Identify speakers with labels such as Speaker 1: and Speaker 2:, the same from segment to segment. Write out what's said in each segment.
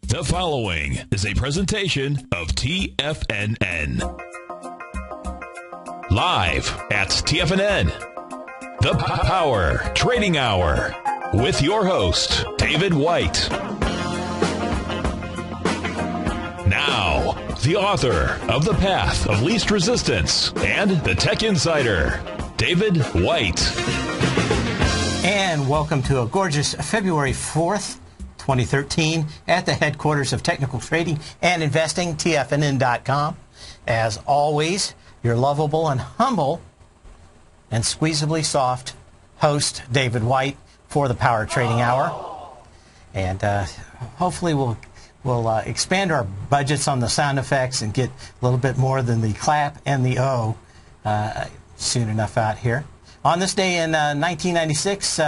Speaker 1: The following is a presentation of TFNN. Live at TFNN, the Power Trading Hour, with your host, David White. Now, the author of The Path of Least Resistance and the Tech Insider, David White.
Speaker 2: And welcome to a gorgeous February 4th, 2013, at the headquarters of Technical Trading and Investing, TFNN.com. As always, your lovable and humble and squeezably soft host, David White, for the Power Trading Hour. And hopefully we'll expand our budgets on the sound effects and get a little bit more than the clap and the O soon enough out here. On this day in 1996,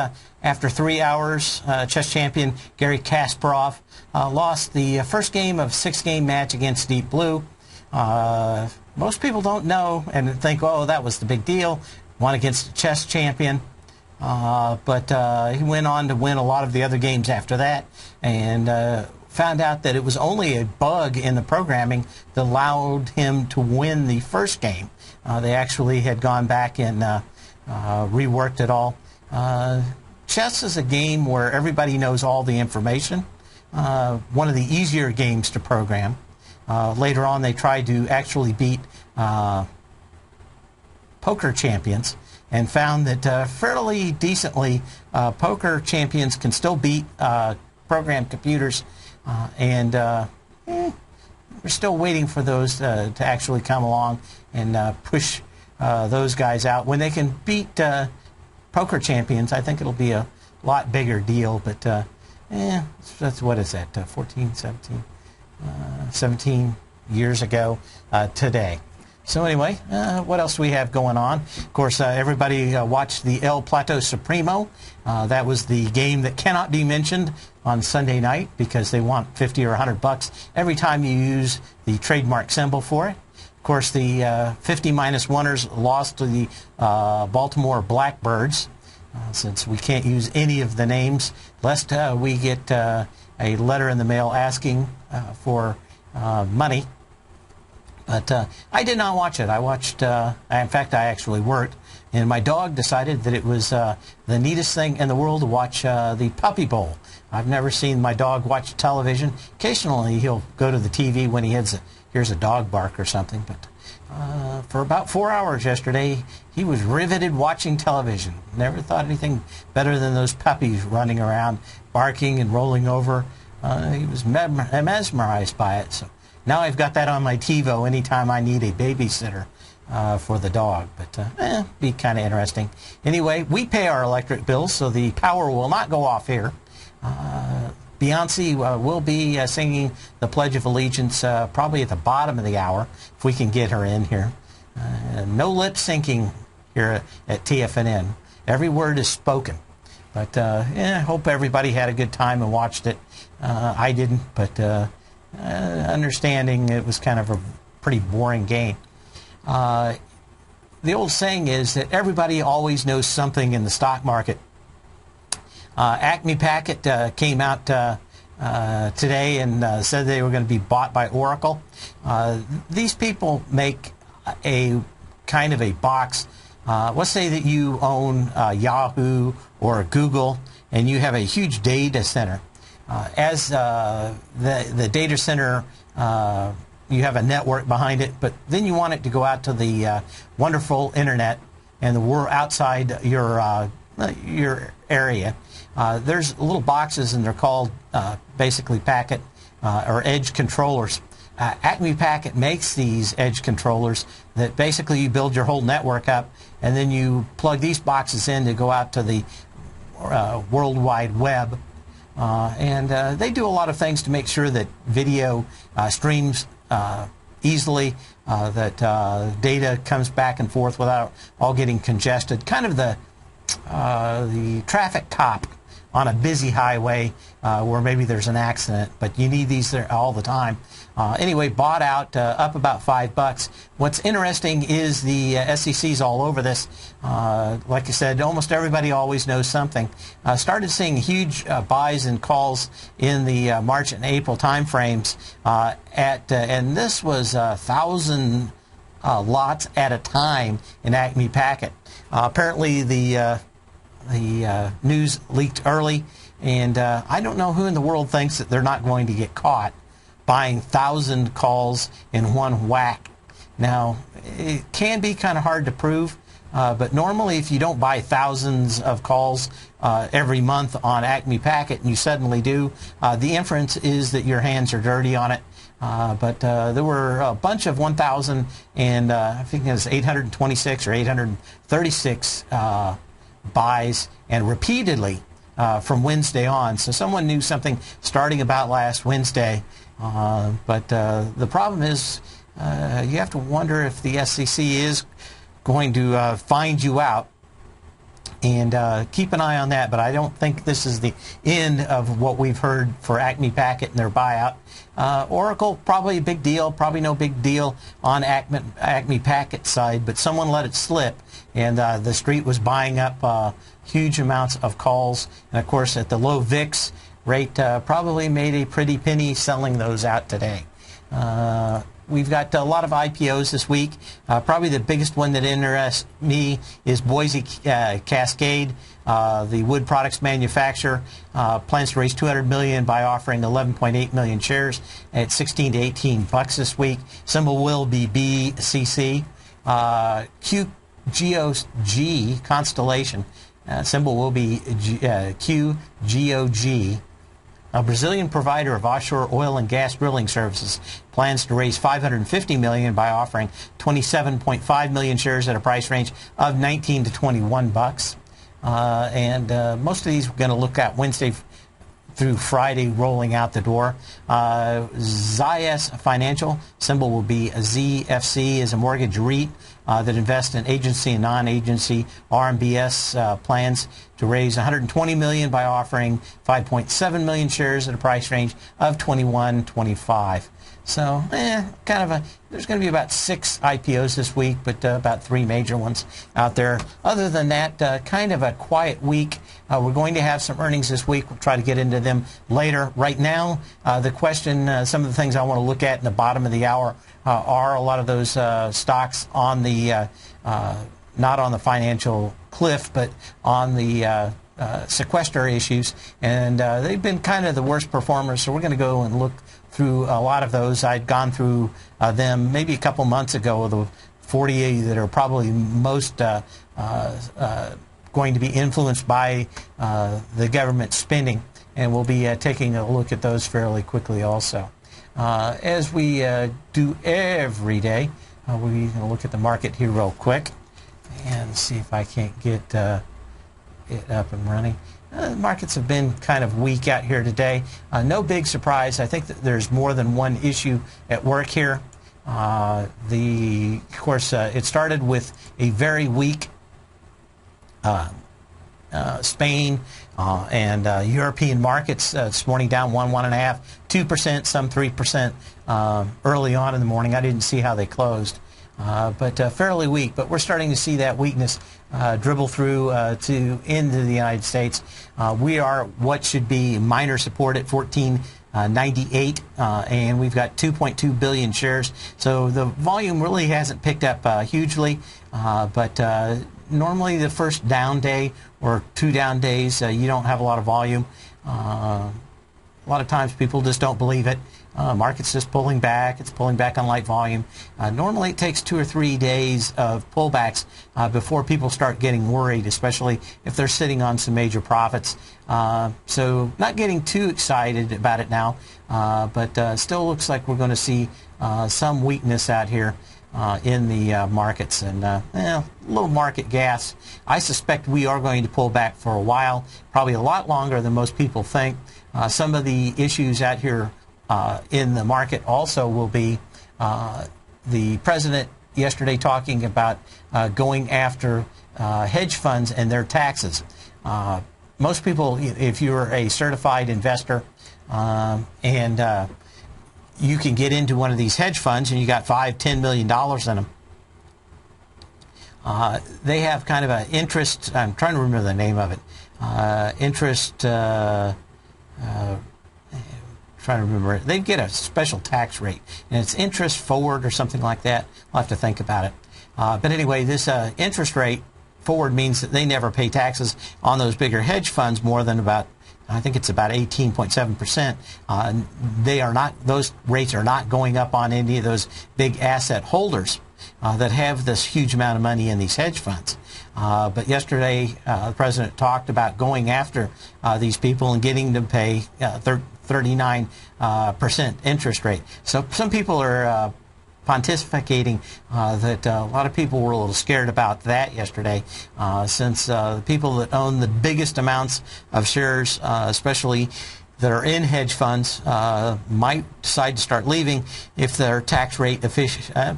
Speaker 2: after 3 hours, chess champion Garry Kasparov lost the first game of a 6-game match against Deep Blue. Most people don't know and think, oh, that was the big deal. Won against a chess champion. But he went on to win a lot of the other games after that, and found out that it was only a bug in the programming that allowed him to win the first game. They actually had gone back and reworked it all. Chess is a game where everybody knows all the information. One of the easier games to program. Later on, they tried to actually beat poker champions and found that fairly decently poker champions can still beat programmed computers. And we're still waiting for those to actually come along and push those guys out. When they can beat poker champions, I think it'll be a lot bigger deal. But that's what is that, 14, 17, 17 years ago today. So anyway, what else do we have going on? Of course, everybody watched the El Plato Supremo. That was the game that cannot be mentioned on Sunday night because they want $50 or $100 every time you use the trademark symbol for it. Of course, the 50-1ers lost to the Baltimore Blackbirds, since we can't use any of the names, lest we get a letter in the mail asking for money. But I did not watch it. I watched, in fact, I actually worked, and my dog decided that it was the neatest thing in the world to watch the Puppy Bowl. I've never seen my dog watch television. Occasionally, he'll go to the TV when he hears a dog bark or something. But for about 4 hours yesterday, he was riveted watching television. Never thought anything better than those puppies running around, barking and rolling over. He was mesmerized by it. So now I've got that on my TiVo anytime I need a babysitter for the dog. But be kind of interesting. Anyway, we pay our electric bills, so the power will not go off here. Beyonce will be singing the Pledge of Allegiance probably at the bottom of the hour, if we can get her in here. No lip syncing here at TFNN. Every word is spoken. But I hope everybody had a good time and watched it. I didn't, but understanding it was kind of a pretty boring game. The old saying is that everybody always knows something in the stock market. Acme Packet came out today and said they were going to be bought by Oracle. These people make a kind of a box. Let's say that you own Yahoo or Google, and you have a huge data center. As the data center, you have a network behind it, but then you want it to go out to the wonderful internet and the world outside your area. There's little boxes, and they're called basically packet or edge controllers. Acme Packet makes these edge controllers that basically you build your whole network up, and then you plug these boxes in to go out to the World Wide Web. And they do a lot of things to make sure that video streams easily, that data comes back and forth without all getting congested. Kind of the traffic cop on a busy highway where maybe there's an accident, but you need these there all the time. Anyway, bought out, up about $5. What's interesting is the SEC's all over this. Like I said, almost everybody always knows something. Started seeing huge buys and calls in the March and April time frames and this was 1,000 lots at a time in Acme Packet. Apparently the news leaked early, and I don't know who in the world thinks that they're not going to get caught buying 1,000 calls in one whack. Now, it can be kind of hard to prove, but normally if you don't buy thousands of calls every month on Acme Packet and you suddenly do, the inference is that your hands are dirty on it. But there were a bunch of 1,000 and I think it was 826 or 836 buys, and repeatedly from Wednesday on. So someone knew something starting about last Wednesday. But the problem is you have to wonder if the SEC is going to find you out. And keep an eye on that, but I don't think this is the end of what we've heard for Acme Packet and their buyout. Oracle, probably a big deal, probably no big deal on Acme Packet side, but someone let it slip, and the street was buying up huge amounts of calls. And of course, at the low VIX rate, probably made a pretty penny selling those out today. We've got a lot of IPOs this week. Probably the biggest one that interests me is Boise Cascade, the wood products manufacturer. Plans to raise $200 million by offering 11.8 million shares at $16 to $18 this week. Symbol will be BCC. QGOG Constellation. Symbol will be QGOG. A Brazilian provider of offshore oil and gas drilling services plans to raise $550 million by offering 27.5 million shares at a price range of $19 to $21. Most of these we're going to look at Wednesday through Friday rolling out the door. Zias Financial, symbol will be ZFC, is a mortgage REIT that invests in agency and non-agency RMBS plans to raise $120 million by offering 5.7 million shares at a price range of $21.25. So, there's going to be about 6 IPOs this week, but about 3 major ones out there. Other than that, kind of a quiet week. We're going to have some earnings this week. We'll try to get into them later. Right now, the question, some of the things I want to look at in the bottom of the hour are a lot of those stocks on the, not on the financial cliff, but on the sequester issues. And they've been kind of the worst performers, so we're going to go and look through a lot of those. I'd gone through them maybe a couple months ago, the 40 that are probably most going to be influenced by the government spending, and we'll be taking a look at those fairly quickly also. As we do every day, we're going to look at the market here real quick and see if I can't get it up and running. The markets have been kind of weak out here today. No big surprise. I think that there's more than one issue at work here. Of course, it started with a very weak Spain and European markets this morning, down 1.5%, 2%, some 3% early on in the morning. I didn't see how they closed, but fairly weak. But we're starting to see that weakness dribble through into the United States. We are what should be minor support at 1498, and we've got 2.2 billion shares. So the volume really hasn't picked up hugely, but normally the first down day or 2 down days, you don't have a lot of volume. A lot of times people just don't believe it. Market's just pulling back. It's pulling back on light volume. Normally it takes 2 or 3 days of pullbacks before people start getting worried, especially if they're sitting on some major profits. So not getting too excited about it now, but still looks like we're going to see some weakness out here in the markets, and a little market gas. I suspect we are going to pull back for a while, probably a lot longer than most people think. Some of the issues out here in the market also will be the president yesterday talking about going after hedge funds and their taxes. most people, if you're a certified investor and you can get into one of these hedge funds and you got $5-10 million in them, they have kind of an interest. I'm trying to remember the name of it. Trying to remember it. They get a special tax rate, and it's interest forward or something like that. I'll have to think about it. But anyway, this interest rate forward means that they never pay taxes on those bigger hedge funds more than about, I think it's about 18.7%. They are not; those rates are not going up on any of those big asset holders that have this huge amount of money in these hedge funds. But yesterday, the president talked about going after these people and getting them to pay 39% interest rate. So some people are pontificating that a lot of people were a little scared about that yesterday, since the people that own the biggest amounts of shares, especially that are in hedge funds, might decide to start leaving if their tax rate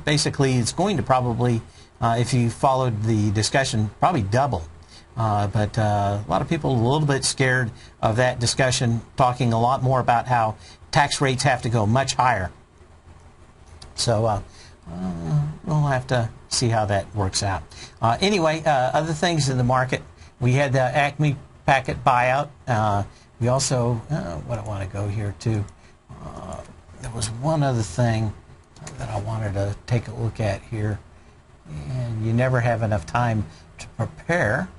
Speaker 2: basically is going to probably, if you followed the discussion, probably double. But a lot of people are a little bit scared of that discussion, talking a lot more about how tax rates have to go much higher. So we'll have to see how that works out. Anyway, other things in the market. We had the Acme Packet buyout. We also, what I want to go here to, there was one other thing that I wanted to take a look at here. And you never have enough time to prepare.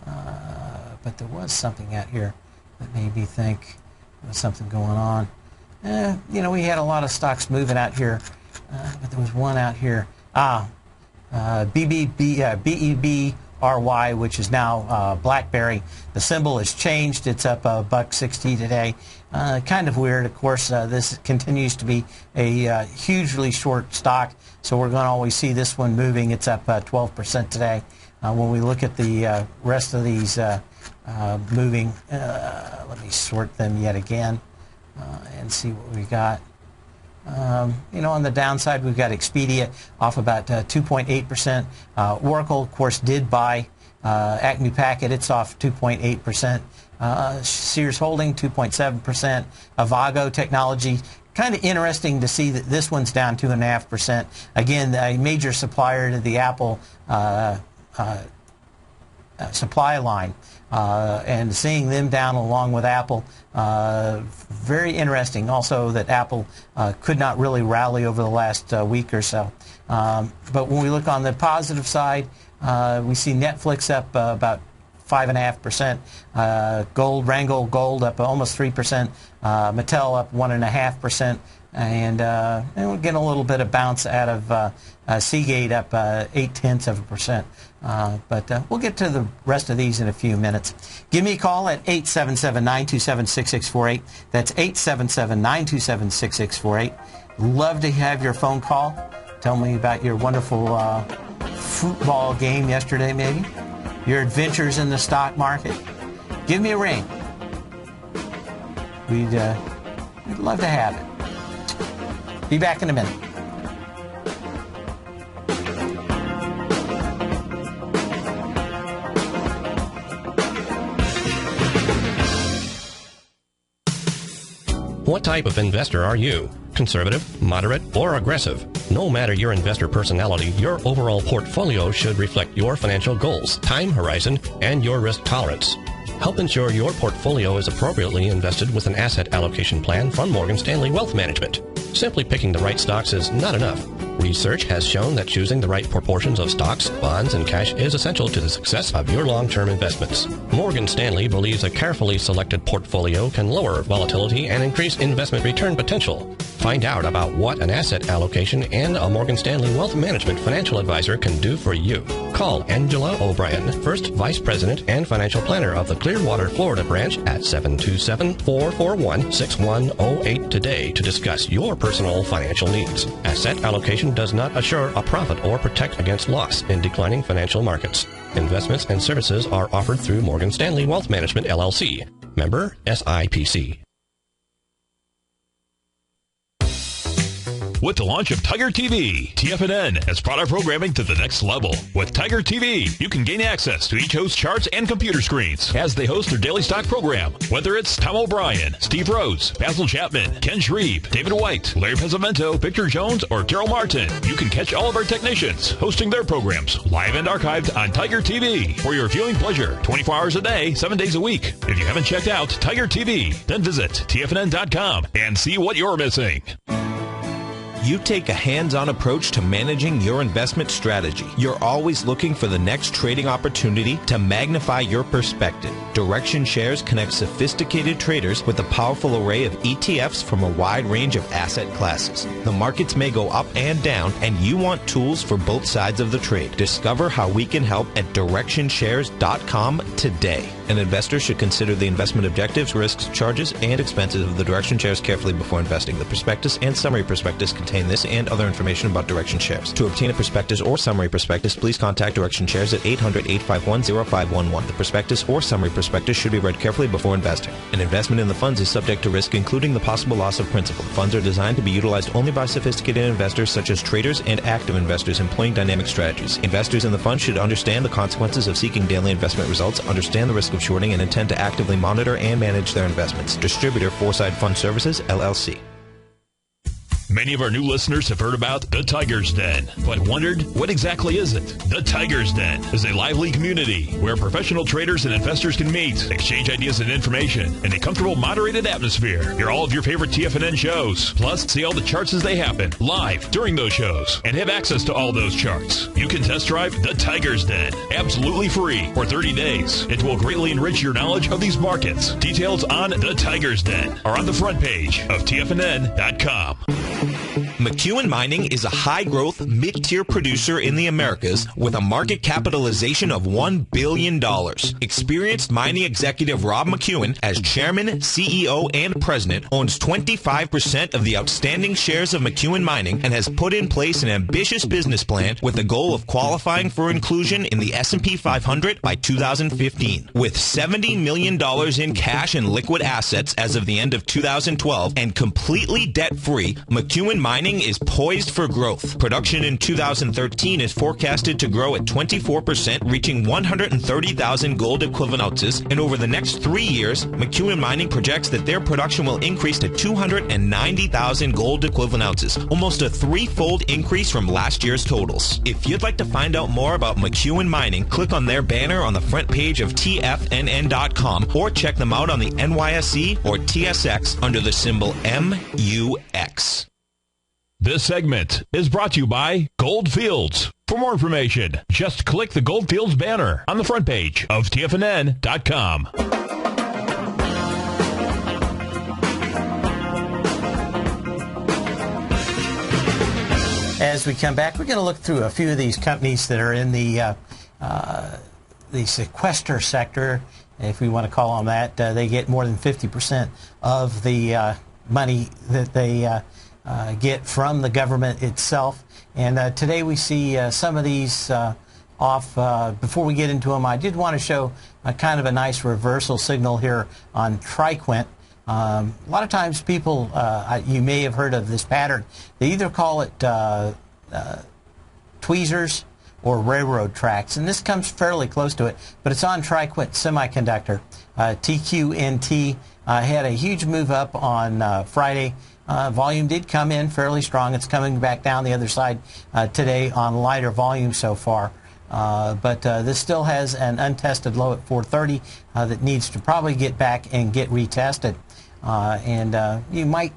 Speaker 2: But there was something out here that made me think there was something going on. We had a lot of stocks moving out here, but there was one out here. BEBRY, which is now BlackBerry. The symbol has changed. It's up $1.60 today. Kind of weird. Of course, this continues to be a hugely short stock, so we're going to always see this one moving. It's up 12% today. When we look at the rest of these moving, let me sort them yet again and see what we got. On the downside, we've got Expedia off about 2.8%. Oracle, of course, did buy Acme Packet. It's off 2.8%. Sears Holding, 2.7%. Avago Technology, kind of interesting to see that this one's down 2.5%. Again, a major supplier to the Apple supply line, and seeing them down along with Apple, very interesting. Also that Apple could not really rally over the last week or so. But when we look on the positive side, we see Netflix up about 5.5%, Randgold Gold up almost 3%, Mattel up 1.5%, and we're getting a little bit of bounce out of Seagate up 0.8%. But we'll get to the rest of these in a few minutes. Give me a call at 877-927-6648. That's 877-927-6648. Love to have your phone call. Tell me about your wonderful football game yesterday, maybe. Your adventures in the stock market. Give me a ring. We'd love to have it. Be back in a minute.
Speaker 3: What type of investor are you? Conservative, moderate, or aggressive? No matter your investor personality, your overall portfolio should reflect your financial goals, time horizon, and your risk tolerance. Help ensure your portfolio is appropriately invested with an asset allocation plan from Morgan Stanley Wealth Management. Simply picking the right stocks is not enough. Research has shown that choosing the right proportions of stocks, bonds, and cash is essential to the success of your long-term investments. Morgan Stanley believes a carefully selected portfolio can lower volatility and increase investment return potential. Find out about what an asset allocation and a Morgan Stanley Wealth Management financial advisor can do for you. Call Angela O'Brien, First Vice President and Financial Planner of the Clearwater, Florida branch at 727-441-6108 today to discuss your personal financial needs. Asset allocation does not assure a profit or protect against loss in declining financial markets. Investments and services are offered through Morgan Stanley Wealth Management, LLC. Member SIPC.
Speaker 1: with the launch of Tiger TV. TFNN has brought our programming to the next level. With Tiger TV, you can gain access to each host's charts and computer screens as they host their daily stock program. Whether it's Tom O'Brien, Steve Rhodes, Basil Chapman, Ken Shreve, David White, Larry Pezzamento, Victor Jones, or Daryl Martin, you can catch all of our technicians hosting their programs live and archived on Tiger TV for your viewing pleasure 24 hours a day, 7 days a week. If you haven't checked out Tiger TV, then visit TFNN.com and see what you're missing.
Speaker 4: You take a hands-on approach to managing your investment strategy. You're always looking for the next trading opportunity to magnify your perspective. Direction Shares connects sophisticated traders with a powerful array of ETFs from a wide range of asset classes. The markets may go up and down, and you want tools for both sides of the trade. Discover how we can help at DirectionShares.com today. An investor should consider the investment objectives, risks, charges, and expenses of the Direction Shares carefully before investing. The prospectus and summary prospectus contain this and other information about Direction Shares. To obtain a prospectus or summary prospectus, please contact Direction Shares at 800-851-0511. The prospectus or summary prospectus should be read carefully before investing. An investment in the funds is subject to risk, including the possible loss of principal. The funds are designed to be utilized only by sophisticated investors such as traders and active investors employing dynamic strategies. Investors in the fund should understand the consequences of seeking daily investment results, understand the risk of shorting, and intend to actively monitor and manage their investments. Distributor Foreside Fund Services, LLC.
Speaker 1: Many of our new listeners have heard about the Tiger's Den, but wondered, what exactly is it? The Tiger's Den is a lively community where professional traders and investors can meet, exchange ideas and information in a comfortable, moderated atmosphere. Hear all of your favorite TFNN shows, plus see all the charts as they happen live during those shows, and have access to all those charts. You can test drive the Tiger's Den absolutely free for 30 days. It will greatly enrich your knowledge of these markets. Details on the Tiger's Den are on the front page of TFNN.com.
Speaker 4: McEwen Mining is a high-growth, mid-tier producer in the Americas with a market capitalization of $1 billion. Experienced mining executive Rob McEwen, as chairman, CEO, and president, owns 25% of the outstanding shares of McEwen Mining and has put in place an ambitious business plan with the goal of qualifying for inclusion in the S&P 500 by 2015. With $70 million in cash and liquid assets as of the end of 2012 and completely debt-free, McEwen Mining is poised for growth. Production in 2013 is forecasted to grow at 24%, reaching 130,000 gold equivalent ounces, and over the next 3 years, McEwen Mining projects that their production will increase to 290,000 gold equivalent ounces, almost a threefold increase from last year's totals. If you'd like to find out more about McEwen Mining, click on their banner on the front page of TFNN.com or check them out on the NYSE or TSX under the symbol MUX.
Speaker 1: This segment is brought to you by Gold Fields. For more information, just click the Gold Fields banner on the front page of TFNN.com.
Speaker 2: As we come back, we're going to look through a few of these companies that are in the sequester sector, if we want to call them that. They get more than 50% of the money that they get from the government itself. And today we see some of these off. Before we get into them, I did want to show a kind of a nice reversal signal here on Triquint. A lot of times people, you may have heard of this pattern. They either call it tweezers or railroad tracks, and this comes fairly close to it, but it's on Triquint Semiconductor. TQNT had a huge move up on Friday. Volume did come in fairly strong. It's coming back down the other side today on lighter volume so far. But this still has an untested low at 430 that needs to probably get back and get retested. And you might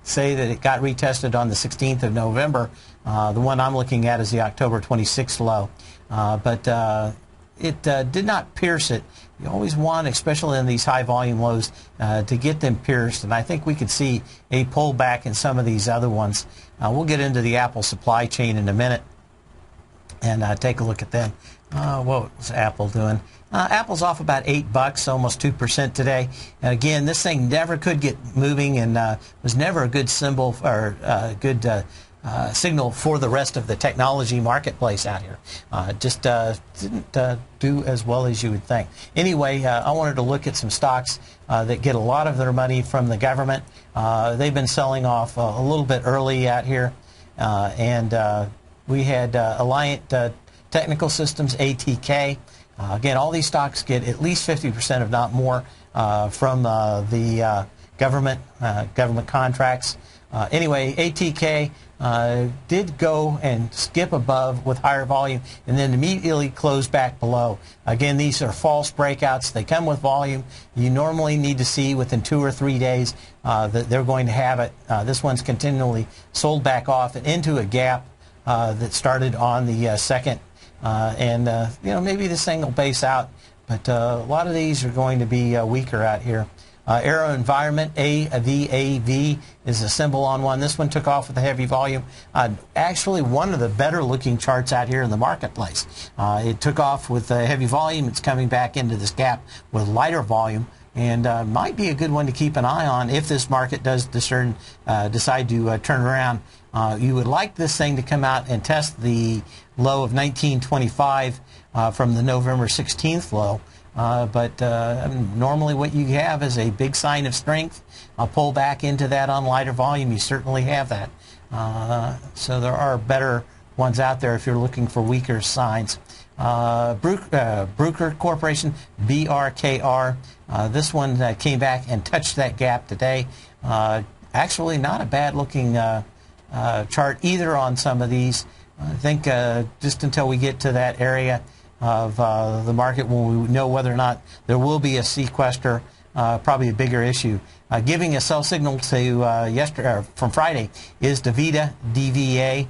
Speaker 2: say that it got retested on the 16th of November. The one I'm looking at is the October 26th low. But it did not pierce it. You always want, especially in these high volume lows, to get them pierced, and I think we could see a pullback in some of these other ones. We'll get into the Apple supply chain in a minute and take a look at them. What was Apple doing? Apple's off about $8, almost 2% today. And again, this thing never could get moving and was never a good symbol or a good signal for the rest of the technology marketplace out here. Just didn't do as well as you would think. Anyway, I wanted to look at some stocks that get a lot of their money from the government. They've been selling off a little bit early out here. And we had Alliant Technical Systems, ATK. Again, all these stocks get at least 50%, if not more, from the government contracts. Anyway, ATK did go and skip above with higher volume and then immediately close back below. Again, these are false breakouts. They come with volume. You normally need to see within 2 or 3 days that they're going to have it. This one's continually sold back off and into a gap that started on the second. Maybe this thing will base out, but a lot of these are going to be weaker out here. Aero Environment, AVAV, is a symbol on one. This one took off with a heavy volume. Actually, one of the better looking charts out here in the marketplace. It took off with a heavy volume. It's coming back into this gap with lighter volume, and might be a good one to keep an eye on if this market does decide to turn around. You would like this thing to come out and test the low of 1925 from the November 16th low. But normally what you have is a big sign of strength. I'll pull back into that on lighter volume. You certainly have that. So there are better ones out there if you're looking for weaker signs. Bruker Corporation, BRKR. This one came back and touched that gap today. Actually, not a bad looking chart either on some of these. I think just until we get to that area of the market when we know whether or not there will be a sequester, probably a bigger issue. Giving a sell signal to from Friday is DaVita, DVA.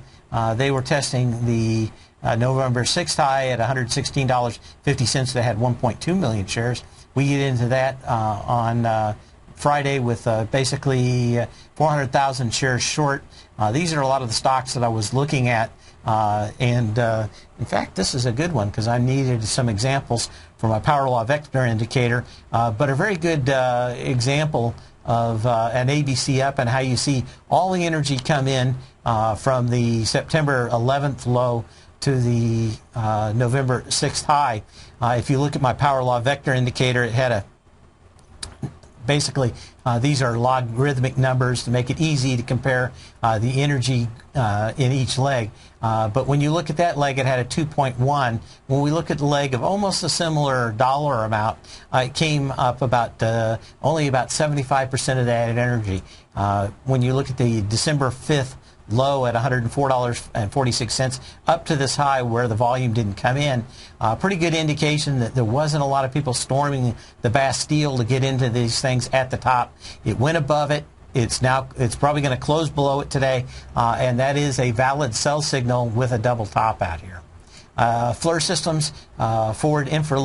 Speaker 2: They were testing the November 6th high at $116.50. They had 1.2 million shares. We get into that on Friday with basically 400,000 shares short. These are a lot of the stocks that I was looking at. In fact, this is a good one because I needed some examples for my Power Law Vector indicator, but a very good example of an ABC up and how you see all the energy come in from the September 11th low to the November 6th high. If you look at my Power Law Vector indicator, it had basically, these are logarithmic numbers to make it easy to compare the energy in each leg. But when you look at that leg, it had a 2.1. When we look at the leg of almost a similar dollar amount, it came up about only about 75% of that energy. When you look at the December 5th low at $104.46 up to this high where the volume didn't come in, pretty good indication that there wasn't a lot of people storming the Bastille to get into these things at the top. It went above it. It's probably going to close below it today, and that is a valid sell signal with a double top out here. FLIR Systems, forward infrared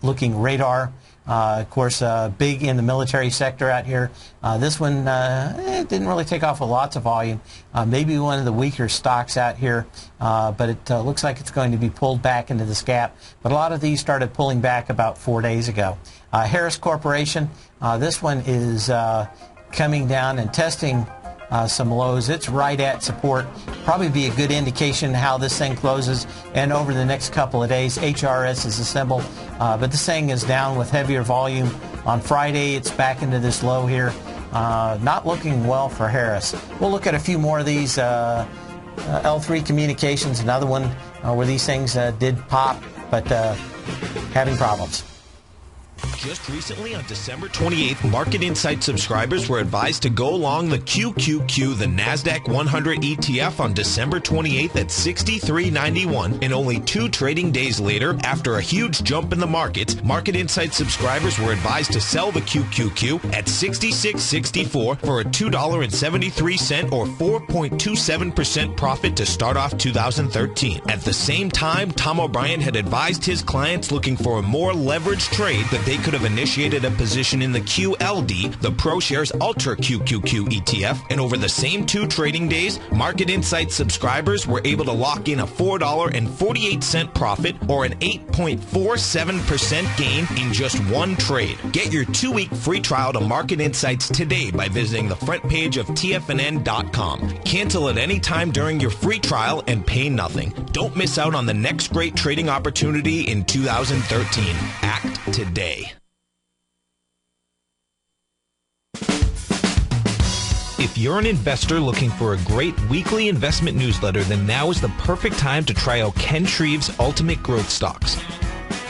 Speaker 2: looking radar. Of course, big in the military sector out here. This one didn't really take off with lots of volume. Maybe one of the weaker stocks out here, but it looks like it's going to be pulled back into this gap. But a lot of these started pulling back about 4 days ago. Harris Corporation, this one is coming down and testing some lows. It's right at support. Probably be a good indication how this thing closes. And over the next couple of days, HRS is a symbol. But this thing is down with heavier volume. On Friday, it's back into this low here. Not looking well for Harris. We'll look at a few more of these. L3 Communications, another one where these things did pop, but having problems.
Speaker 4: Just recently, on December 28th, Market Insight subscribers were advised to go long the QQQ, the NASDAQ 100 ETF, on December 28th at $63.91. And only 2 trading days later, after a huge jump in the markets, Market Insight subscribers were advised to sell the QQQ at $66.64 for a $2.73 or 4.27% profit to start off 2013. At the same time, Tom O'Brien had advised his clients looking for a more leveraged trade that they could could have initiated a position in the QLD, the ProShares Ultra QQQ ETF, and over the same 2 trading days, Market Insights subscribers were able to lock in a $4.48 profit or an 8.47% gain in just 1 trade. Get your 2-week free trial to Market Insights today by visiting the front page of TFNN.com. Cancel at any time during your free trial and pay nothing. Don't miss out on the next great trading opportunity in 2013. Act today. If you're an investor looking for a great weekly investment newsletter, then now is the perfect time to try out Ken Shreve's Ultimate Growth Stocks.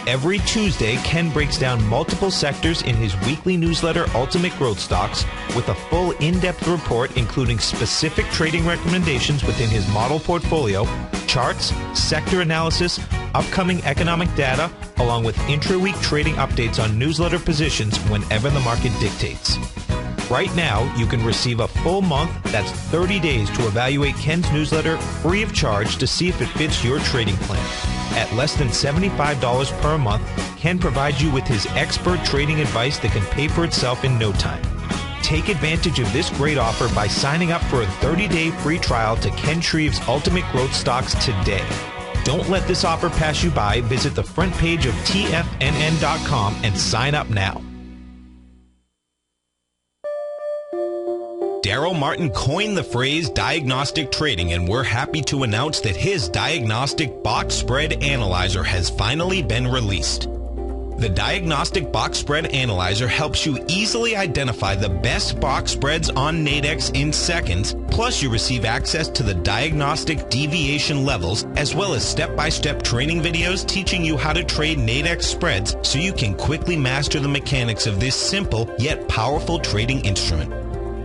Speaker 4: Every Tuesday, Ken breaks down multiple sectors in his weekly newsletter, Ultimate Growth Stocks, with a full in-depth report including specific trading recommendations within his model portfolio, charts, sector analysis, upcoming economic data, along with intra-week trading updates on newsletter positions whenever the market dictates. Right now, you can receive a full month, that's 30 days, to evaluate Ken's newsletter free of charge to see if it fits your trading plan. At less than $75 per month, Ken provides you with his expert trading advice that can pay for itself in no time. Take advantage of this great offer by signing up for a 30-day free trial to Ken Shreve's Ultimate Growth Stocks today. Don't let this offer pass you by. Visit the front page of TFNN.com and sign up now. Daryl Martin coined the phrase diagnostic trading, and we're happy to announce that his Diagnostic Box Spread Analyzer has finally been released. The Diagnostic Box Spread Analyzer helps you easily identify the best box spreads on Nadex in seconds, plus you receive access to the diagnostic deviation levels, as well as step-by-step training videos teaching you how to trade Nadex spreads so you can quickly master the mechanics of this simple yet powerful trading instrument.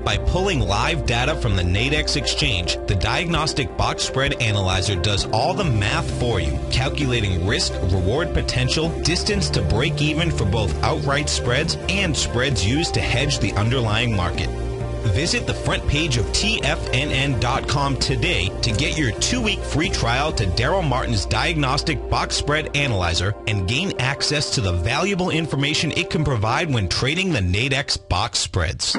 Speaker 4: By pulling live data from the Nadex exchange, the Diagnostic Box Spread Analyzer does all the math for you, calculating risk, reward potential, distance to break even for both outright spreads and spreads used to hedge the underlying market. Visit the front page of TFNN.com today to get your 2-week free trial to Daryl Martin's Diagnostic Box Spread Analyzer and gain access to the valuable information it can provide when trading the Nadex box spreads.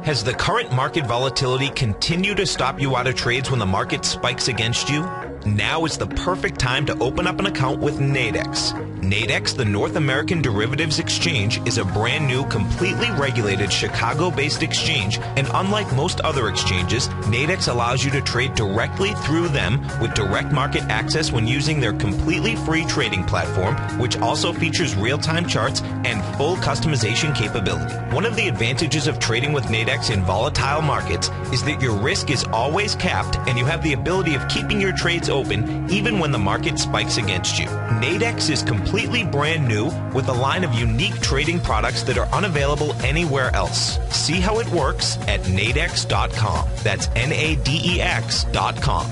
Speaker 4: Has the current market volatility continued to stop you out of trades when the market spikes against you? Now is the perfect time to open up an account with Nadex. Nadex, the North American Derivatives Exchange, is a brand new, completely regulated Chicago-based exchange, and unlike most other exchanges, Nadex allows you to trade directly through them with direct market access when using their completely free trading platform, which also features real-time charts and full customization capability. One of the advantages of trading with Nadex in volatile markets is that your risk is always capped and you have the ability of keeping your trades open even when the market spikes against you. Nadex is completely brand new with a line of unique trading products that are unavailable anywhere else. See how it works at nadex.com. That's NADEX.com.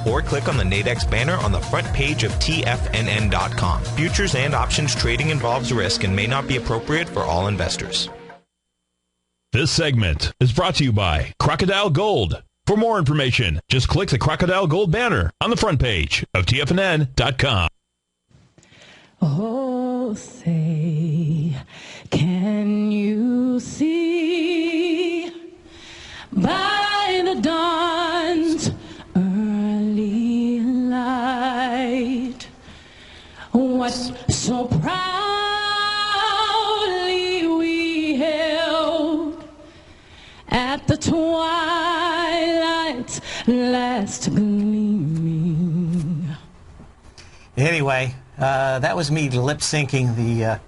Speaker 4: Or click on the Nadex banner on the front page of TFNN.com. Futures and options trading involves risk and may not be appropriate for all investors.
Speaker 1: This segment is brought to you by Crocodile Gold. For more information, just click the Crocodile Gold banner on the front page of TFNN.com.
Speaker 5: Oh, say, can you see by the dawn's early light what so proudly we held at the twilight's last gleaming?
Speaker 2: Anyway, that was me lip-syncing the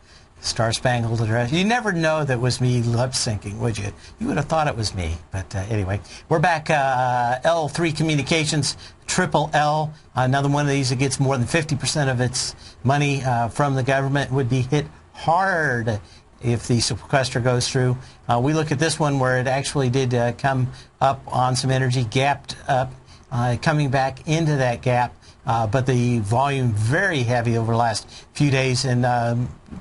Speaker 2: Star Spangled Address. You never know that was me lip-syncing, would you? You would have thought it was me. But anyway, we're back. L3 Communications, Triple L, another one of these that gets more than 50% of its money from the government, would be hit hard if the sequester goes through. We look at this one where it actually did come up on some energy, gapped up, coming back into that gap. But the volume very heavy over the last few days, and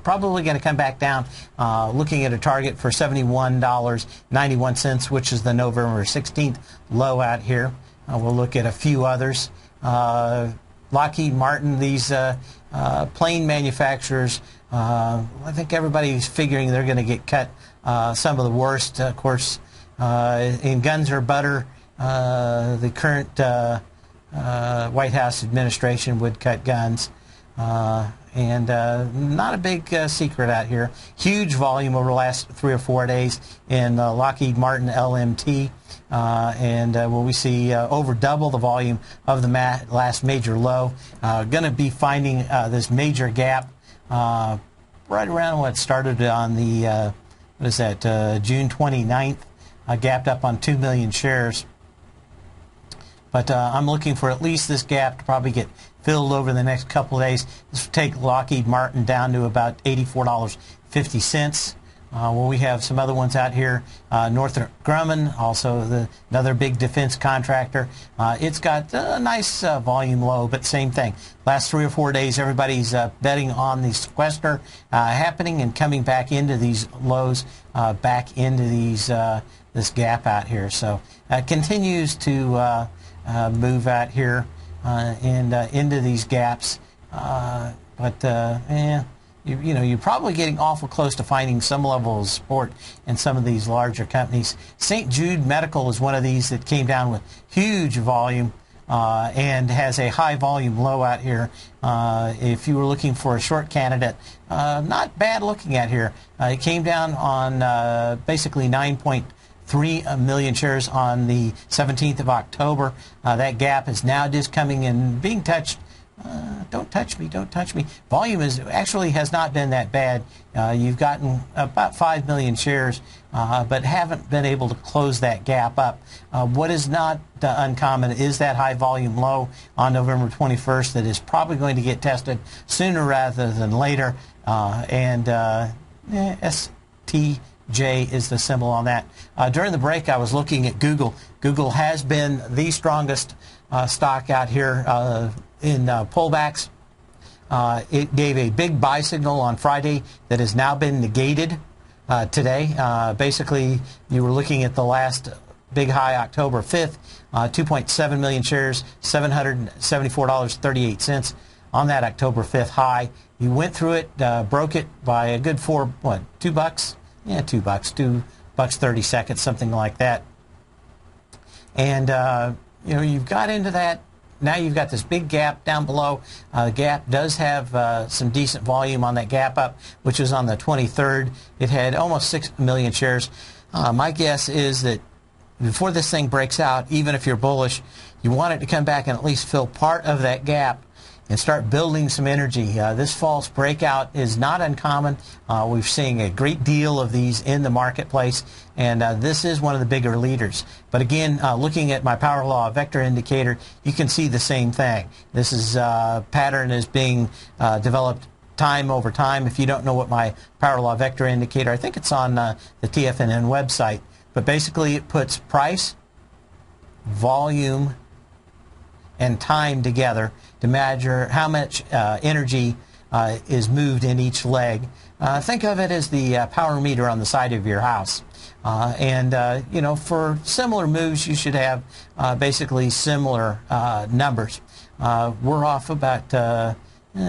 Speaker 2: probably going to come back down, looking at a target for $71.91, which is the November 16th low out here. We'll look at a few others. Lockheed Martin, these plane manufacturers, I think everybody's figuring they're going to get cut some of the worst. Of course, in guns or butter, the current White House administration would cut guns. And not a big secret out here. Huge volume over the last 3 or 4 days in Lockheed Martin LMT. And will we see over double the volume of the last major low. Going to be finding this major gap right around what started on the, June 29th, gapped up on 2 million shares. But I'm looking for at least this gap to probably get filled over the next couple of days. This will take Lockheed Martin down to about $84.50. Well, we have some other ones out here. Northrop Grumman, also another big defense contractor. It's got a nice volume low, but same thing. Last 3 or 4 days, everybody's betting on the sequester happening and coming back into these lows, back into these this gap out here. So it continues to move out here and into these gaps. You're probably getting awful close to finding some level of support in some of these larger companies. St. Jude Medical is one of these that came down with huge volume and has a high volume low out here. If you were looking for a short candidate, not bad looking at here. It came down on basically 9.3 million shares on the 17th of October. That gap is now just coming in, being touched. Don't touch me, don't touch me. Volume has not been that bad. You've gotten about 5 million shares, but haven't been able to close that gap up. What is not uncommon is that high volume low on November 21st that is probably going to get tested sooner rather than later. STJ is the symbol on that. During the break, I was looking at Google. Google has been the strongest stock out here in pullbacks. It gave a big buy signal on Friday that has now been negated today. Basically, you were looking at the last big high, October 5th, 2.7 million shares, $774.38 on that October 5th high. You went through it, broke it by a good $2? Yeah, $2, $2.30, something like that. And you've got into that. Now you've got this big gap down below. The gap does have some decent volume on that gap up, which was on the 23rd. It had almost 6 million shares. My guess is that before this thing breaks out, even if you're bullish, you want it to come back and at least fill part of that gap and start building some energy. This false breakout is not uncommon. We're seeing a great deal of these in the marketplace, and this is one of the bigger leaders. But again, looking at my power law vector indicator, you can see the same thing. This is pattern is being developed time over time. If you don't know what my power law vector indicator, I think it's on the TFNN website, but basically it puts price, volume, and time together to measure how much energy is moved in each leg. Think of it as the power meter on the side of your house. For similar moves, you should have basically similar numbers. We're off about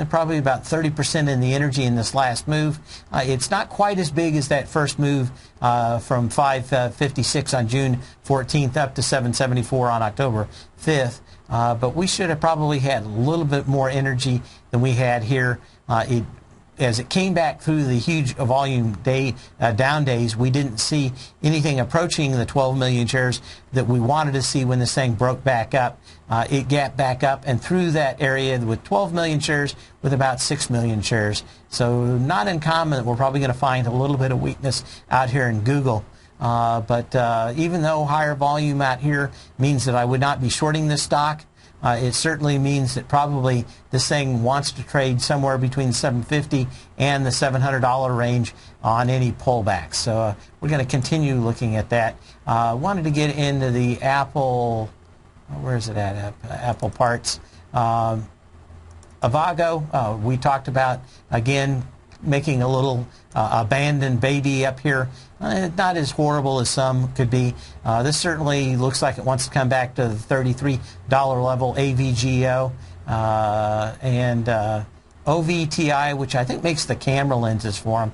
Speaker 2: probably about 30% in the energy in this last move. It's not quite as big as that first move from 556 on June 14th up to 774 on October 5th. But we should have probably had a little bit more energy than we had here. As it came back through the huge volume down days, we didn't see anything approaching the 12 million shares that we wanted to see when this thing broke back up. It gapped back up and through that area with 12 million shares with about 6 million shares. So not uncommon that we're probably going to find a little bit of weakness out here in Google. But even though higher volume out here means that I would not be shorting this stock, it certainly means that probably this thing wants to trade somewhere between $750 and the $700 range on any pullback. So we're going to continue looking at that. Wanted to get into the Apple, where is it at? Apple parts. Avago, we talked about, again, making a little abandoned baby up here. Not as horrible as some could be. This certainly looks like it wants to come back to the $33 level AVGO. OVTI, which I think makes the camera lenses for them.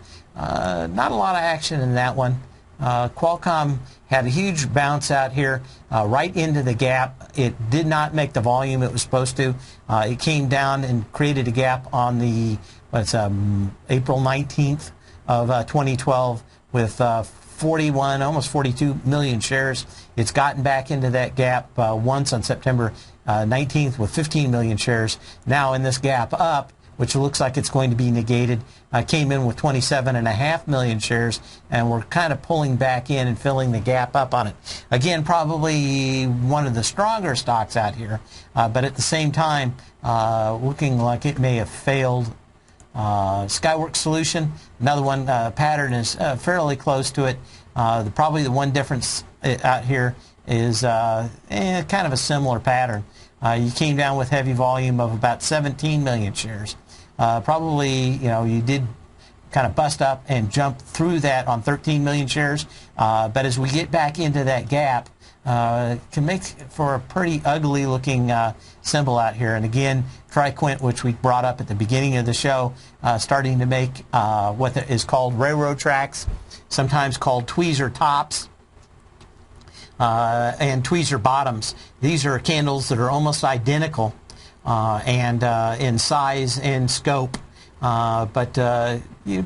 Speaker 2: Not a lot of action in that one. Qualcomm had a huge bounce out here right into the gap. It did not make the volume it was supposed to. It came down and created a gap on the April 19th of 2012 with 41, almost 42 million shares. It's gotten back into that gap once on September 19th with 15 million shares. Now in this gap up, which looks like it's going to be negated, came in with 27.5 million shares, and we're kind of pulling back in and filling the gap up on it. Again, probably one of the stronger stocks out here, but at the same time, looking like it may have failed. Skyworks Solution, another one, pattern is fairly close to it. Probably the one difference out here is kind of a similar pattern. You came down with heavy volume of about 17 million shares. Probably, you did kind of bust up and jump through that on 13 million shares. But as we get back into that gap, can make for a pretty ugly looking symbol out here. And again, TriQuint, which we brought up at the beginning of the show, starting to make what is called railroad tracks, sometimes called tweezer tops. And tweezer bottoms. These are candles that are almost identical and in size and scope, but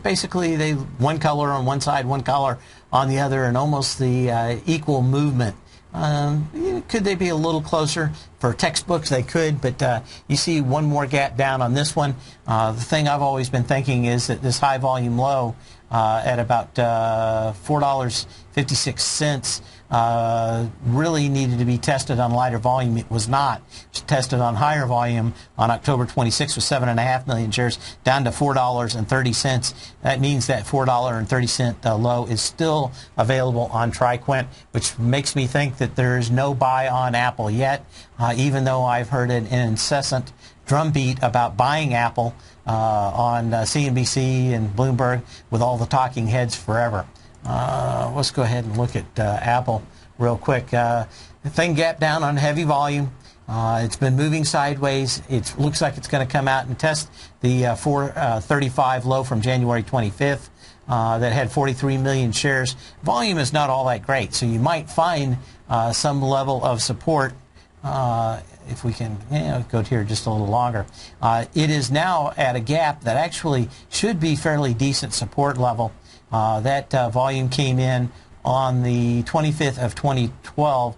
Speaker 2: basically they one color on one side, one color on the other, and almost the equal movement. Could they be a little closer? For textbooks, they could, but you see one more gap down on this one. The thing I've always been thinking is that this high volume low at about $4.56 really needed to be tested on lighter volume. It was not. It was tested on higher volume on October 26th with 7.5 million shares, down to $4.30. That means that $4.30 low is still available on TriQuint, which makes me think that there is no buy on Apple yet, even though I've heard an incessant drumbeat about buying Apple on CNBC and Bloomberg with all the talking heads forever. Let's go ahead and look at Apple real quick. The thing gapped down on heavy volume. It's been moving sideways. It looks like it's going to come out and test the 435 low from January 25th that had 43 million shares. Volume is not all that great, so you might find some level of support if we can go here just a little longer. It is now at a gap that actually should be fairly decent support level. That volume came in on the 25th of 2012,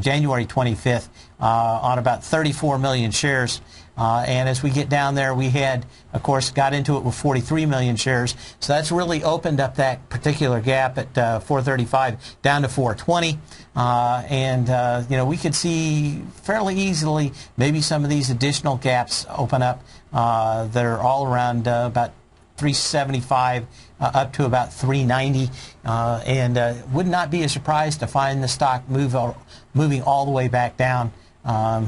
Speaker 2: January 25th, on about 34 million shares. And as we get down there, we had, of course, got into it with 43 million shares. So that's really opened up that particular gap at 435 down to 420. We could see fairly easily maybe some of these additional gaps open up that are all around about 375 up to about 390, and would not be a surprise to find the stock moving all the way back down. A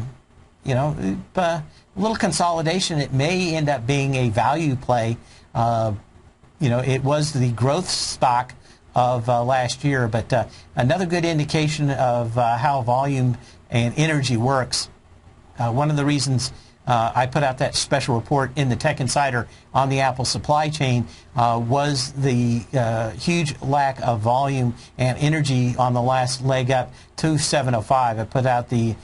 Speaker 2: little consolidation. It may end up being a value play. It was the growth stock of last year, but another good indication of how volume and energy works. One of the reasons I put out that special report in the Tech Insider on the Apple supply chain was the huge lack of volume and energy on the last leg up to 705. I put out the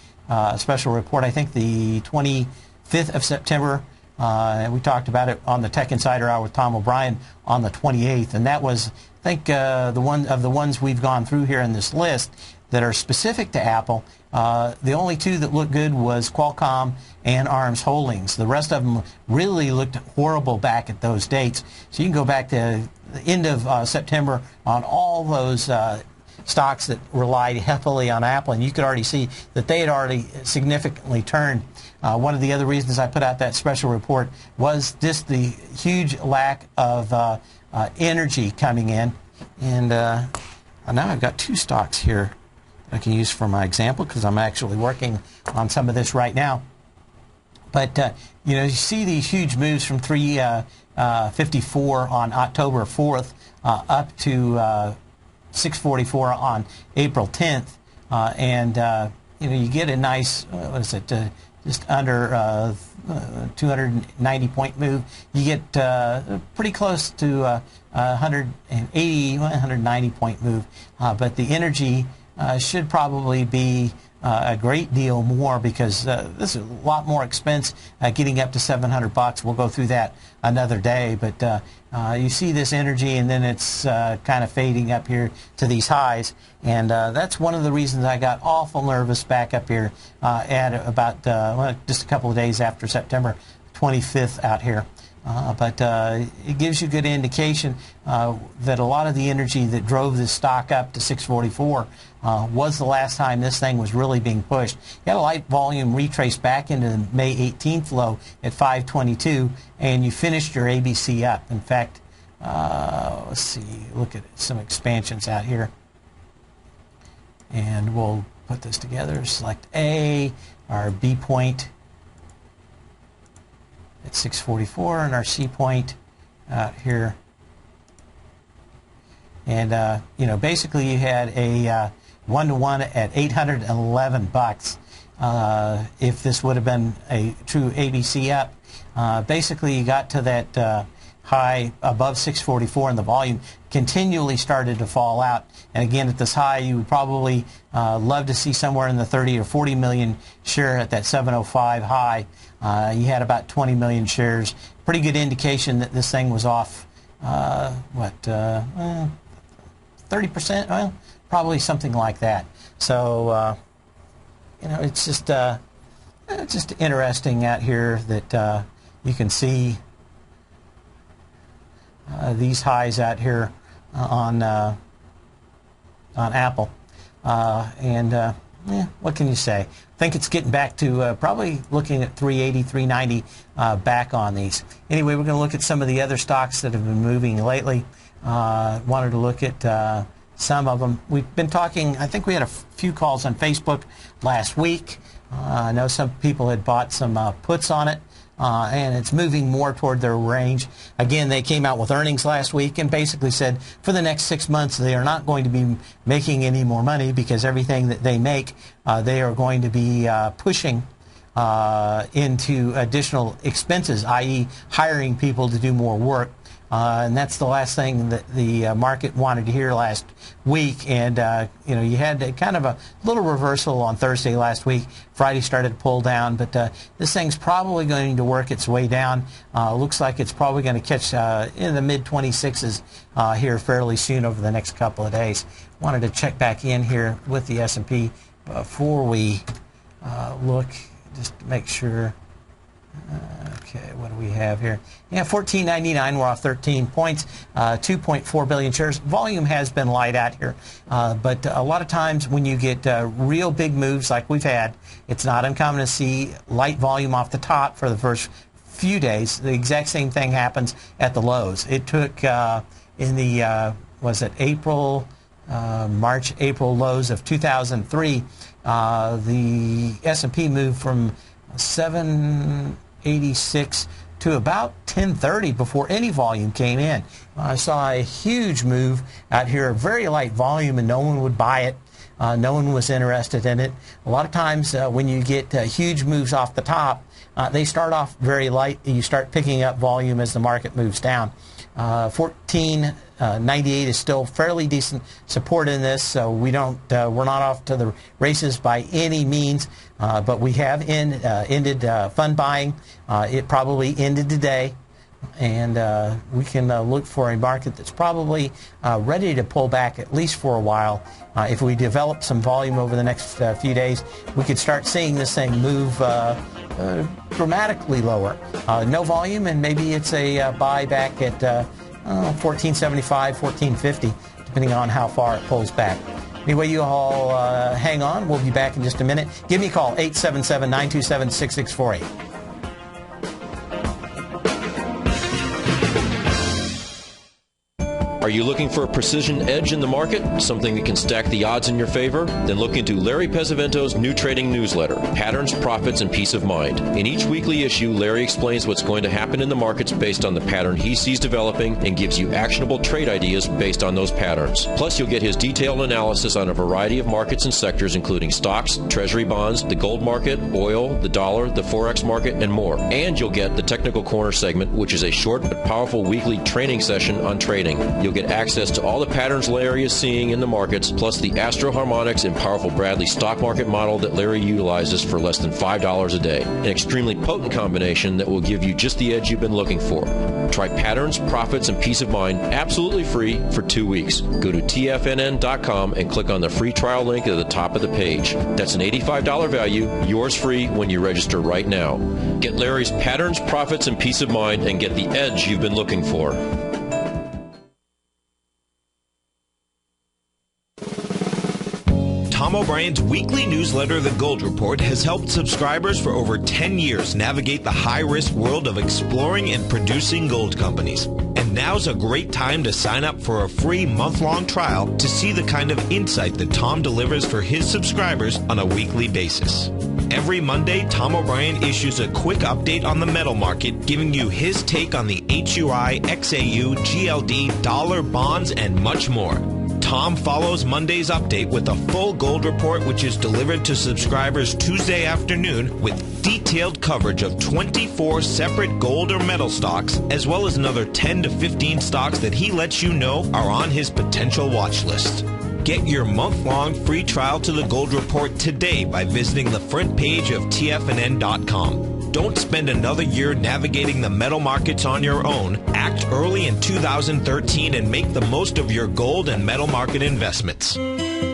Speaker 2: special report, I think the 25th of September. We talked about it on the Tech Insider Hour with Tom O'Brien on the 28th. And that was, I think, the one of the ones we've gone through here in this list that are specific to Apple. The only two that looked good was Qualcomm and ARMS Holdings. The rest of them really looked horrible back at those dates. So you can go back to the end of September on all those stocks that relied heavily on Apple, and you could already see that they had already significantly turned. One of the other reasons I put out that special report was just the huge lack of energy coming in. And now I've got two stocks here I can use for my example because I'm actually working on some of this right now. But, you see these huge moves from 354 on October 4th up to 644 on April 10th. You get a nice, just under 290-point move. You get pretty close to 180, 190-point move, but the energy should probably be a great deal more, because this is a lot more expense getting up to $700. We'll go through that another day, but you see this energy, and then it's kind of fading up here to these highs, and that's one of the reasons I got awful nervous back up here at about just a couple of days after September 25th out here. But it gives you good indication that a lot of the energy that drove this stock up to 644 was the last time this thing was really being pushed. You had a light volume retrace back into the May 18th low at 522, and you finished your ABC up. In fact, let's see, look at some expansions out here. And we'll put this together. Select A, our B point at 644, and our C point out here. And basically you had a 1-to-1 at $811. If this would have been a true ABC up, basically you got to that high above 644, and the volume continually started to fall out. And again, at this high, you would probably love to see somewhere in the 30 or 40 million share at that 705 high. You had about 20 million shares. Pretty good indication that this thing was off, 30%? Well, probably something like that. So, it's just interesting out here that you can see these highs out here on Apple, what can you say? I think it's getting back to probably looking at 380, 390 back on these. Anyway, we're going to look at some of the other stocks that have been moving lately. Wanted to look at some of them. We've been talking, I think we had a few calls on Facebook last week. I know some people had bought some puts on it. And it's moving more toward their range. Again, they came out with earnings last week and basically said for the next 6 months they are not going to be making any more money, because everything that they make, they are going to be pushing into additional expenses, i.e. hiring people to do more work. And that's the last thing that the market wanted to hear last week. And, you had kind of a little reversal on Thursday last week. Friday started to pull down, but this thing's probably going to work its way down. Looks like it's probably going to catch in the mid-26s here fairly soon over the next couple of days. Wanted to check back in here with the S&P before we look, just to make sure. Okay, what do we have here? Yeah, 1499. We're off 13 points, 2.4 billion shares. Volume has been light out here, but a lot of times when you get real big moves like we've had, it's not uncommon to see light volume off the top for the first few days. The exact same thing happens at the lows. It took in the March, April lows of 2003, the S&P moved from 786 to about 1030 before any volume came in. I saw a huge move out here, very light volume, and no one would buy it. No one was interested in it. A lot of times when you get huge moves off the top, they start off very light, and you start picking up volume as the market moves down. 1498 is still fairly decent support in this, so we're not off to the races by any means, but we have ended fund buying. It probably ended today, and we can look for a market that's probably ready to pull back at least for a while. If we develop some volume over the next few days, we could start seeing this thing move dramatically lower. No volume, and maybe it's a buy back at 1475, 1450, depending on how far it pulls back. Anyway, you all hang on. We'll be back in just a minute. Give me a call, 877-927-6648.
Speaker 6: Are you looking for a precision edge in the market? Something that can stack the odds in your favor? Then look into Larry Pesavento's new trading newsletter, Patterns, Profits, and Peace of Mind. In each weekly issue, Larry explains what's going to happen in the markets based on the pattern he sees developing and gives you actionable trade ideas based on those patterns. Plus, you'll get his detailed analysis on a variety of markets and sectors, including stocks, treasury bonds, the gold market, oil, the dollar, the forex market, and more. And you'll get the Technical Corner segment, which is a short but powerful weekly training session on trading. You'll get access to all the patterns Larry is seeing in the markets, plus the Astro Harmonics and powerful Bradley stock market model that Larry utilizes for less than $5 a day. An extremely potent combination that will give you just the edge you've been looking for. Try Patterns, Profits, and Peace of Mind absolutely free for 2 weeks. Go to tfnn.com and click on the free trial link at the top of the page. That's an $85 value, yours free when you register right now. Get Larry's Patterns, Profits, and Peace of Mind and get the edge you've been looking for.
Speaker 4: Tom O'Brien's weekly newsletter, The Gold Report, has helped subscribers for over 10 years navigate the high-risk world of exploring and producing gold companies. And now's a great time to sign up for a free month-long trial to see the kind of insight that Tom delivers for his subscribers on a weekly basis. Every Monday, Tom O'Brien issues a quick update on the metal market, giving you his take on the HUI, XAU, GLD, dollar, bonds, and much more. Tom follows Monday's update with a full gold report, which is delivered to subscribers Tuesday afternoon with detailed coverage of 24 separate gold or metal stocks, as well as another 10 to 15 stocks that he lets you know are on his potential watch list. Get your month-long free trial to the Gold Report today by visiting the front page of tfnn.com. Don't spend another year navigating the metal markets on your own. Act early in 2013 and make the most of your gold and metal market investments.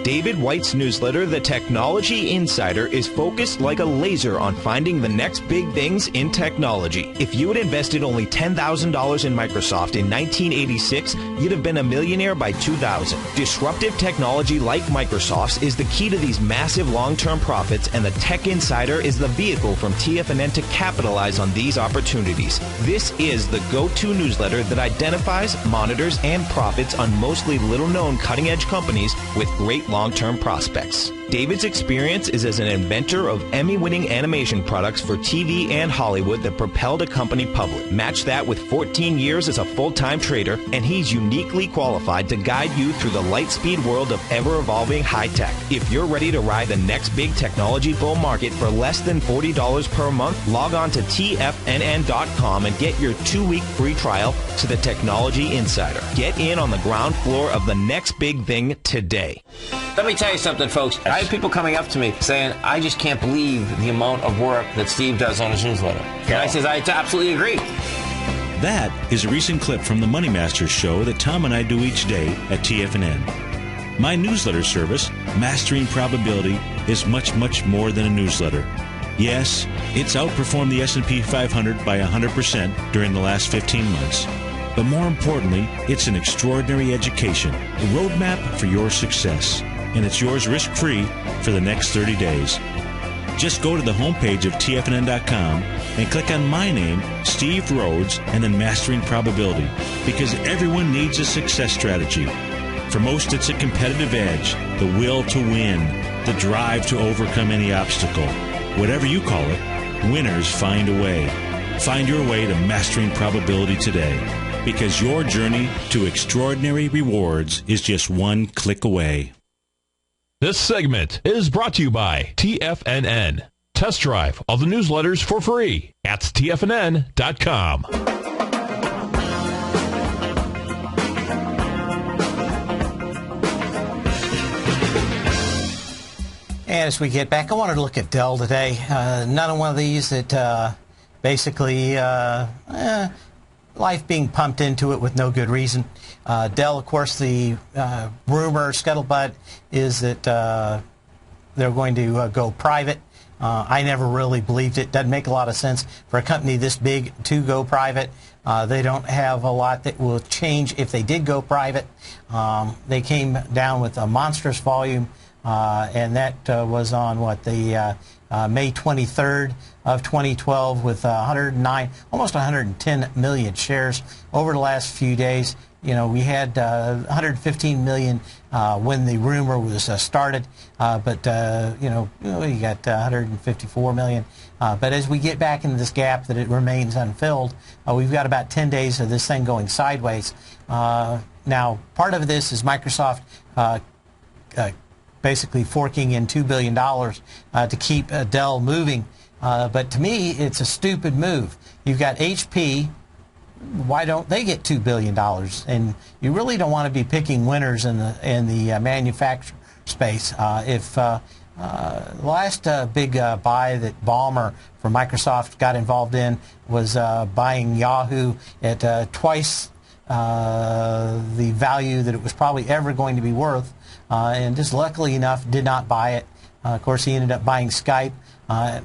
Speaker 4: David White's newsletter, The Technology Insider, is focused like a laser on finding the next big things in technology. If you had invested only $10,000 in Microsoft in 1986, you'd have been a millionaire by 2000. Disruptive technology like Microsoft's is the key to these massive long-term profits, and the Tech Insider is the vehicle from TFNN to capitalize on these opportunities. This is the go-to newsletter that identifies, monitors, and profits on mostly little-known cutting-edge companies with great long-term prospects. David's experience is as an inventor of Emmy-winning animation products for TV and Hollywood that propelled a company public. Match that with 14 years as a full-time trader, and he's uniquely qualified to guide you through the light-speed world of ever-evolving high-tech. If you're ready to ride the next big technology bull market for less than $40 per month, log on to tfnn.com and get your 2-week free trial to the Technology Insider. Get in on the ground floor of the next big thing today.
Speaker 7: Let me tell you something, folks. I have people coming up to me saying, I just can't believe the amount of work that Steve does on his newsletter. And I says, I absolutely agree.
Speaker 8: That is a recent clip from the Money Masters show that Tom and I do each day at TFNN. My newsletter service, Mastering Probability, is much, much more than a newsletter. Yes, it's outperformed the S&P 500 by 100% during the last 15 months. But more importantly, it's an extraordinary education, a roadmap for your success. And it's yours risk-free for the next 30 days. Just go to the homepage of tfnn.com and click on my name, Steve Rhodes, and then Mastering Probability, because everyone needs a success strategy. For most, it's a competitive edge, the will to win, the drive to overcome any obstacle. Whatever you call it, winners find a way. Find your way to Mastering Probability today, because your journey to extraordinary rewards is just one click away.
Speaker 1: This segment is brought to you by TFNN. Test drive all the newsletters for free at tfnn.com.
Speaker 2: And as we get back, I wanted to look at Dell today. Another one of these that basically life being pumped into it with no good reason. Dell, of course, the rumor, scuttlebutt, is that they're going to go private. I never really believed it. Doesn't make a lot of sense for a company this big to go private. They don't have a lot that will change if they did go private. They came down with a monstrous volume, and that was on the May 23rd of 2012 with 109, almost 110 million shares over the last few days. we had 115 million when the rumor was started, but you got 154 million. But as we get back into this gap that it remains unfilled, we've got about 10 days of this thing going sideways. Now, part of this is Microsoft basically forking in $2 billion to keep Dell moving. But to me, it's a stupid move. You've got HP. Why don't they get $2 billion? And you really don't want to be picking winners in the manufacturer space. If the last big buy that Ballmer from Microsoft got involved in was buying Yahoo at twice the value that it was probably ever going to be worth, and just luckily enough did not buy it. Of course, he ended up buying Skype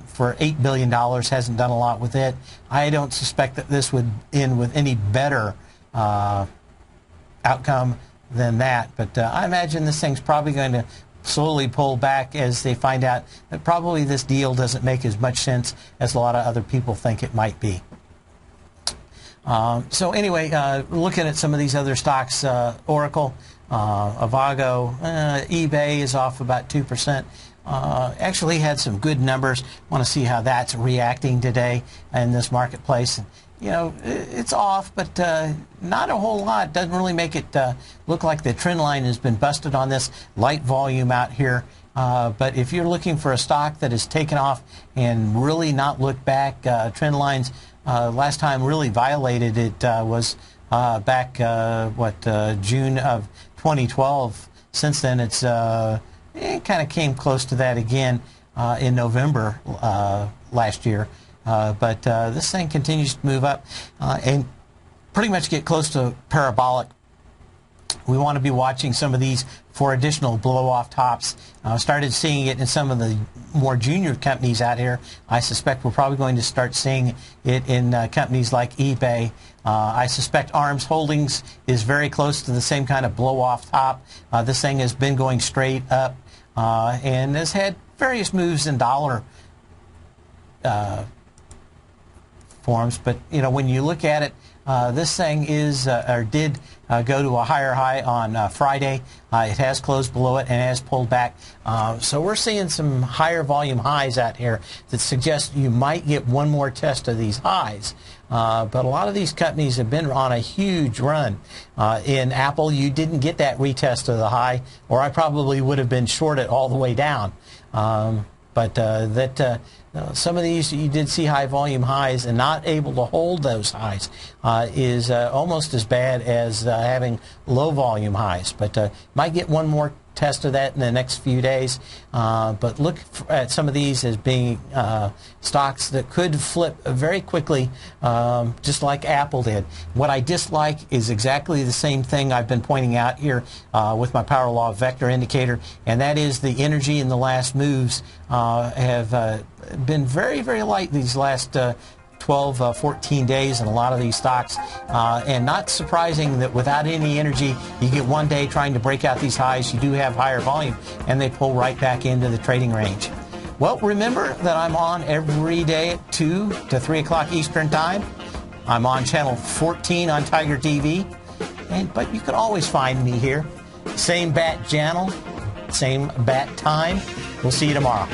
Speaker 2: for $8 billion, hasn't done a lot with it. I don't suspect that this would end with any better outcome than that, but I imagine this thing's probably going to slowly pull back as they find out that probably this deal doesn't make as much sense as a lot of other people think it might be. So anyway, looking at some of these other stocks, Oracle, Avago, eBay is off about 2%. Actually had some good numbers. Want to see how that's reacting today in this marketplace. It's off, but not a whole lot. Doesn't really make it look like the trend line has been busted on this light volume out here. But if you're looking for a stock that has taken off and really not looked back, trend lines last time really violated it was back June of 2012. Since then, it kind of came close to that again in November last year. But this thing continues to move up and pretty much get close to parabolic. We want to be watching some of these for additional blow-off tops. Started seeing it in some of the more junior companies out here. I suspect we're probably going to start seeing it in companies like eBay. I suspect ARMS Holdings is very close to the same kind of blow-off top. This thing has been going straight up and has had various moves in dollar forms. But, when you look at it, this thing did go to a higher high on Friday. It has closed below it and has pulled back. So we're seeing some higher volume highs out here that suggest you might get one more test of these highs. But a lot of these companies have been on a huge run. In Apple, you didn't get that retest of the high, or I probably would have been short it all the way down. Some of these you did see high volume highs and not able to hold those highs is almost as bad as having low volume highs. But might get one more test of that in the next few days. But look at some of these as being stocks that could flip very quickly, just like Apple did. What I dislike is exactly the same thing I've been pointing out here with my Power Law Vector indicator, and that is the energy in the last moves have been very, very light these last 12, 14 days in a lot of these stocks, and not surprising that without any energy, you get one day trying to break out these highs, you do have higher volume, and they pull right back into the trading range. Well, remember that I'm on every day at 2 to 3 o'clock Eastern Time. I'm on channel 14 on Tiger TV, but you can always find me here. Same bat channel, same bat time. We'll see you tomorrow.